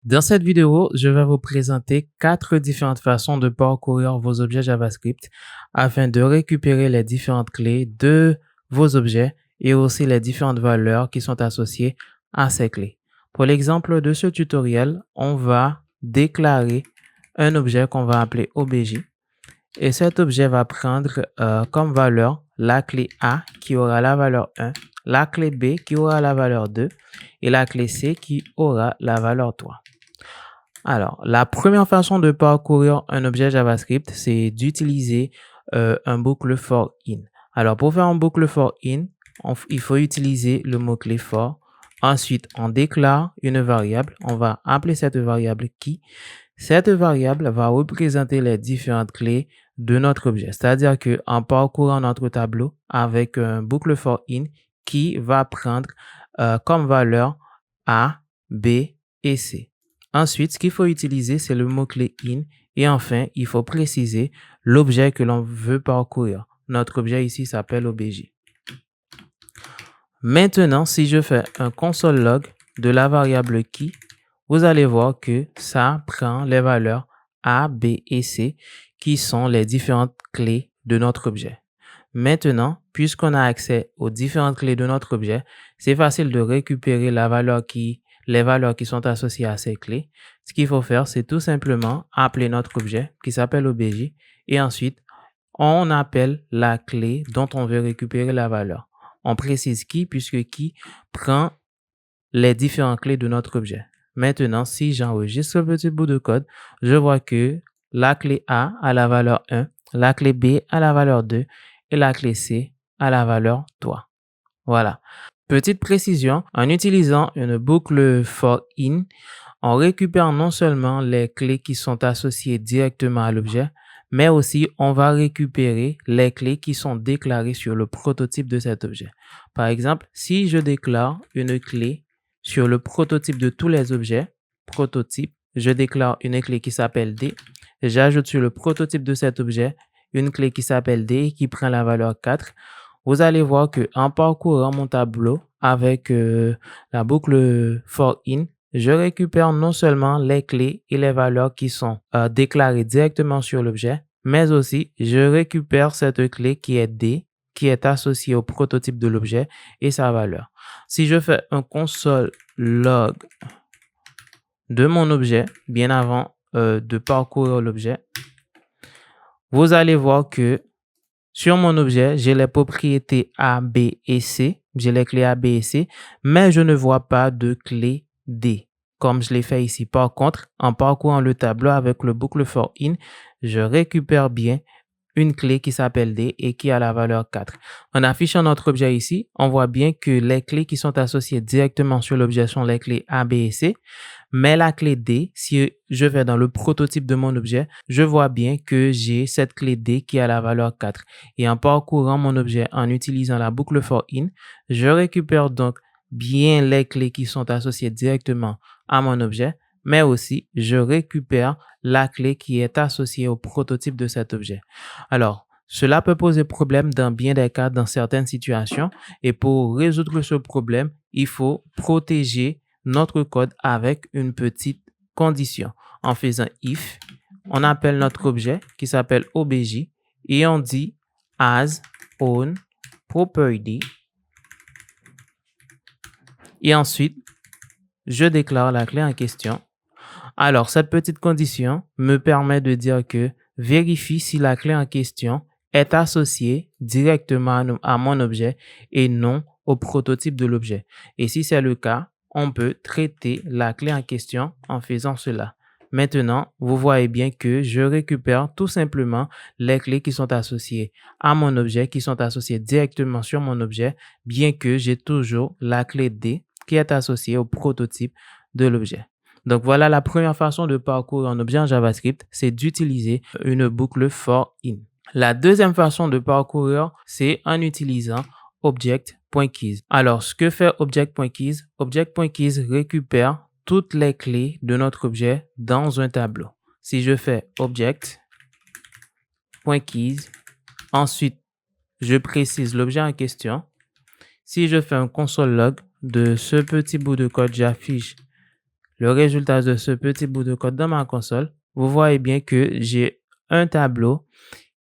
Dans cette vidéo, je vais vous présenter 4 différentes façons de parcourir vos objets JavaScript afin de récupérer les différentes clés de vos objets et aussi les différentes valeurs qui sont associées à ces clés. Pour l'exemple de ce tutoriel, on va déclarer un objet qu'on va appeler obj et cet objet va prendre comme valeur la clé A qui aura la valeur 1, la clé B qui aura la valeur 2 et la clé C qui aura la valeur 3. Alors, la première façon de parcourir un objet JavaScript, c'est d'utiliser un boucle for in. Alors, pour faire un boucle for in, il faut utiliser le mot-clé for. Ensuite, on déclare une variable. On va appeler cette variable key. Cette variable va représenter les différentes clés de notre objet. C'est-à-dire qu'en parcourant notre tableau avec un boucle for in qui va prendre comme valeur A, B et C. Ensuite, ce qu'il faut utiliser, c'est le mot-clé in. Et enfin, il faut préciser l'objet que l'on veut parcourir. Notre objet ici s'appelle obj. Maintenant, si je fais un console log de la variable key, vous allez voir que ça prend les valeurs A, B et C qui sont les différentes clés de notre objet. Maintenant, puisqu'on a accès aux différentes clés de notre objet, c'est facile de récupérer les valeurs qui sont associées à ces clés. Ce qu'il faut faire, c'est tout simplement appeler notre objet qui s'appelle obj et ensuite, on appelle la clé dont on veut récupérer la valeur. On précise qui puisque qui prend les différentes clés de notre objet. Maintenant, si j'enregistre ce petit bout de code, je vois que la clé A a la valeur 1, la clé B a la valeur 2 et la clé C a la valeur 3. Voilà. Petite précision, en utilisant une boucle for in, on récupère non seulement les clés qui sont associées directement à l'objet, mais aussi on va récupérer les clés qui sont déclarées sur le prototype de cet objet. Par exemple, si je déclare une clé sur le prototype de tous les objets, prototype, je déclare une clé qui s'appelle D. J'ajoute sur le prototype de cet objet une clé qui s'appelle D qui prend la valeur 4. Vous allez voir que en parcourant mon tableau avec la boucle for in, je récupère non seulement les clés et les valeurs qui sont déclarées directement sur l'objet, mais aussi je récupère cette clé qui est D, qui est associée au prototype de l'objet et sa valeur. Si je fais un console log de mon objet, bien avant de parcourir l'objet, vous allez voir que sur mon objet, j'ai les propriétés A, B et C. J'ai les clés A, B et C, mais je ne vois pas de clé D, comme je l'ai fait ici. Par contre, en parcourant le tableau avec le boucle for in, je récupère bien une clé qui s'appelle D et qui a la valeur 4. En affichant notre objet ici, on voit bien que les clés qui sont associées directement sur l'objet sont les clés A, B et C. Mais la clé D, si je vais dans le prototype de mon objet, je vois bien que j'ai cette clé D qui a la valeur 4. Et en parcourant mon objet en utilisant la boucle for in, je récupère donc bien les clés qui sont associées directement à mon objet, mais aussi je récupère la clé qui est associée au prototype de cet objet. Alors, cela peut poser problème dans bien des cas, dans certaines situations. Et pour résoudre ce problème, il faut protéger notre code avec une petite condition. En faisant if, on appelle notre objet qui s'appelle obj et on dit as own property. Et ensuite, je déclare la clé en question. Alors, cette petite condition me permet de dire que vérifie si la clé en question est associée directement à mon objet et non au prototype de l'objet. Et si c'est le cas, on peut traiter la clé en question en faisant cela. Maintenant, vous voyez bien que je récupère tout simplement les clés qui sont associées à mon objet, qui sont associées directement sur mon objet, bien que j'ai toujours la clé D qui est associée au prototype de l'objet. Donc, voilà la première façon de parcourir un objet en JavaScript, c'est d'utiliser une boucle for in. La deuxième façon de parcourir, c'est en utilisant object.keys. Alors, ce que fait object.keys? Object.keys récupère toutes les clés de notre objet dans un tableau. Si je fais object.keys, ensuite, je précise l'objet en question. Si je fais un console log de ce petit bout de code, j'affiche le résultat de ce petit bout de code dans ma console, vous voyez bien que j'ai un tableau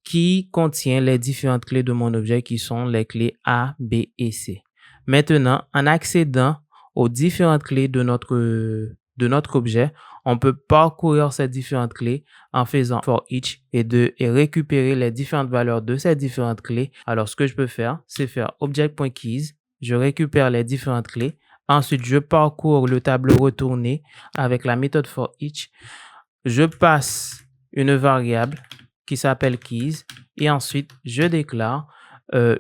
qui contient les différentes clés de mon objet qui sont les clés A, B et C. Maintenant, en accédant aux différentes clés de notre objet, on peut parcourir ces différentes clés en faisant for each et récupérer les différentes valeurs de ces différentes clés. Alors, ce que je peux faire, c'est faire object.keys, je récupère les différentes clés. Ensuite, je parcours le tableau retourné avec la méthode for each. Je passe une variable qui s'appelle keys et ensuite, je déclare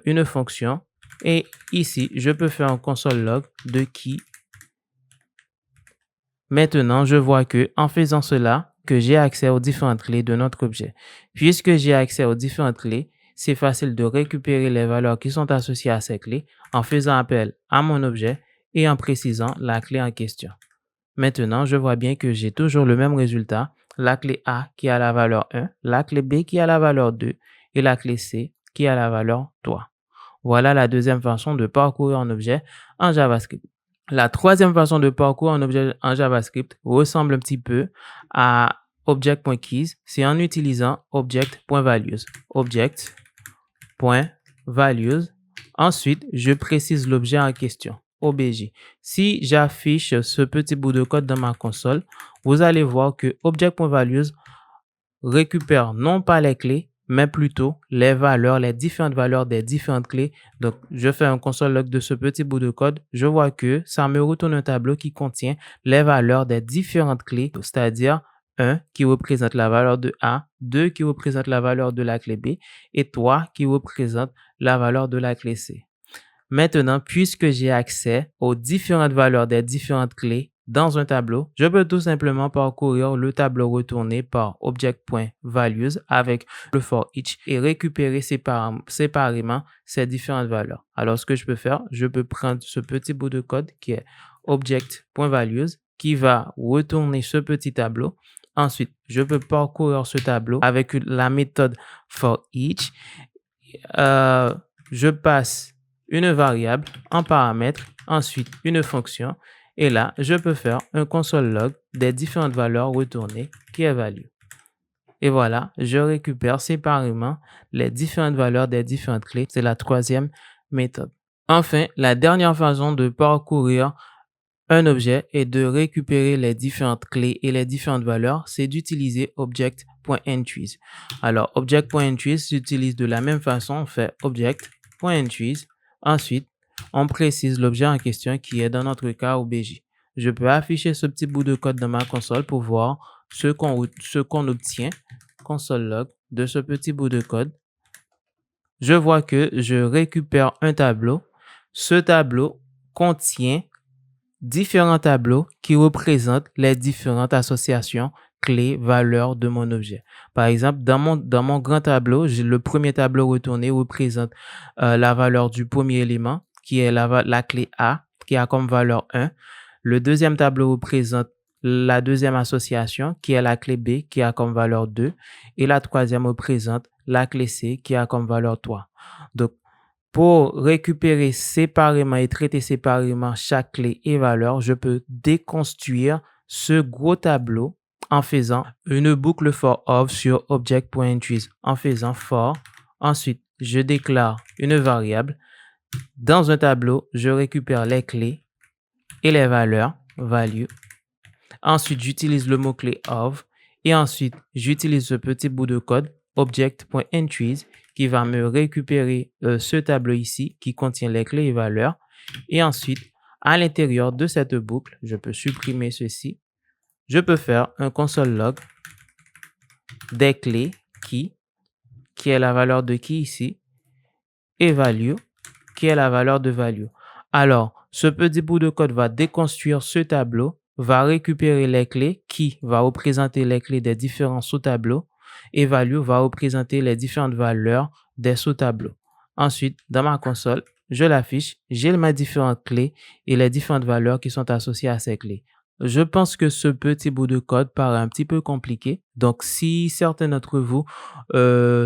une fonction et ici, je peux faire un console log de key. Maintenant, je vois que en faisant cela, que j'ai accès aux différentes clés de notre objet. Puisque j'ai accès aux différentes clés, c'est facile de récupérer les valeurs qui sont associées à ces clés en faisant appel à mon objet et en précisant la clé en question. Maintenant, je vois bien que j'ai toujours le même résultat, la clé A qui a la valeur 1, la clé B qui a la valeur 2 et la clé C qui a la valeur 3. Voilà la deuxième façon de parcourir un objet en JavaScript. La troisième façon de parcourir un objet en JavaScript ressemble un petit peu à object.keys, c'est en utilisant object.values. Object.values. Ensuite, je précise l'objet en question, obj. Si j'affiche ce petit bout de code dans ma console, vous allez voir que object.values récupère non pas les clés, mais plutôt les valeurs, les différentes valeurs des différentes clés. Donc, je fais un console log de ce petit bout de code. Je vois que ça me retourne un tableau qui contient les valeurs des différentes clés, c'est-à-dire 1 qui représente la valeur de A, 2 qui représente la valeur de la clé B et 3 qui représente la valeur de la clé C. Maintenant, puisque j'ai accès aux différentes valeurs des différentes clés dans un tableau, je peux tout simplement parcourir le tableau retourné par object.values avec le for each et récupérer séparément ces différentes valeurs. Alors, ce que je peux faire, je peux prendre ce petit bout de code qui est object.values qui va retourner ce petit tableau. Ensuite, je peux parcourir ce tableau avec la méthode for each. Je passe une variable en paramètre, ensuite une fonction. Et là, je peux faire un console log des différentes valeurs retournées qui est value. Et voilà, je récupère séparément les différentes valeurs des différentes clés. C'est la troisième méthode. Enfin, la dernière façon de parcourir un objet et de récupérer les différentes clés et les différentes valeurs, c'est d'utiliser object.entries. Alors, object.entries s'utilise de la même façon. On fait object.entries. Ensuite, on précise l'objet en question qui est dans notre cas obj. Je peux afficher ce petit bout de code dans ma console pour voir ce qu'on obtient, console log, de ce petit bout de code. Je vois que je récupère un tableau. Ce tableau contient différents tableaux qui représentent les différentes associations clés, valeurs de mon objet. Par exemple, dans mon grand tableau, le premier tableau retourné représente la valeur du premier élément qui est la clé A qui a comme valeur 1. Le deuxième tableau représente la deuxième association qui est la clé B qui a comme valeur 2 et la troisième représente la clé C qui a comme valeur 3. Donc, pour récupérer séparément et traiter séparément chaque clé et valeur, je peux déconstruire ce gros tableau en faisant une boucle for of sur object.entries, en faisant for. Ensuite, je déclare une variable. Dans un tableau, je récupère les clés et les valeurs, value. Ensuite, j'utilise le mot-clé of et ensuite, j'utilise ce petit bout de code object.entries qui va me récupérer ce tableau ici qui contient les clés et valeurs. Et ensuite, à l'intérieur de cette boucle, je peux supprimer ceci. Je peux faire un console log des clés qui est la valeur de key ici, et value, qui est la valeur de value. Alors, ce petit bout de code va déconstruire ce tableau, va récupérer les clés, qui va représenter les clés des différents sous-tableaux, et value va représenter les différentes valeurs des sous-tableaux. Ensuite, dans ma console, je l'affiche, j'ai mes différentes clés et les différentes valeurs qui sont associées à ces clés. Je pense que ce petit bout de code paraît un petit peu compliqué. Donc, si certains d'entre vous,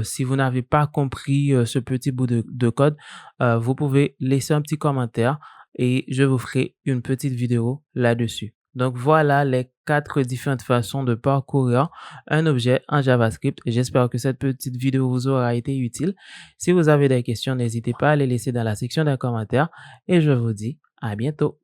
si vous n'avez pas compris ce petit bout de code, vous pouvez laisser un petit commentaire et je vous ferai une petite vidéo là-dessus. Donc voilà les 4 différentes façons de parcourir un objet en JavaScript. J'espère que cette petite vidéo vous aura été utile. Si vous avez des questions, n'hésitez pas à les laisser dans la section des commentaires et je vous dis à bientôt.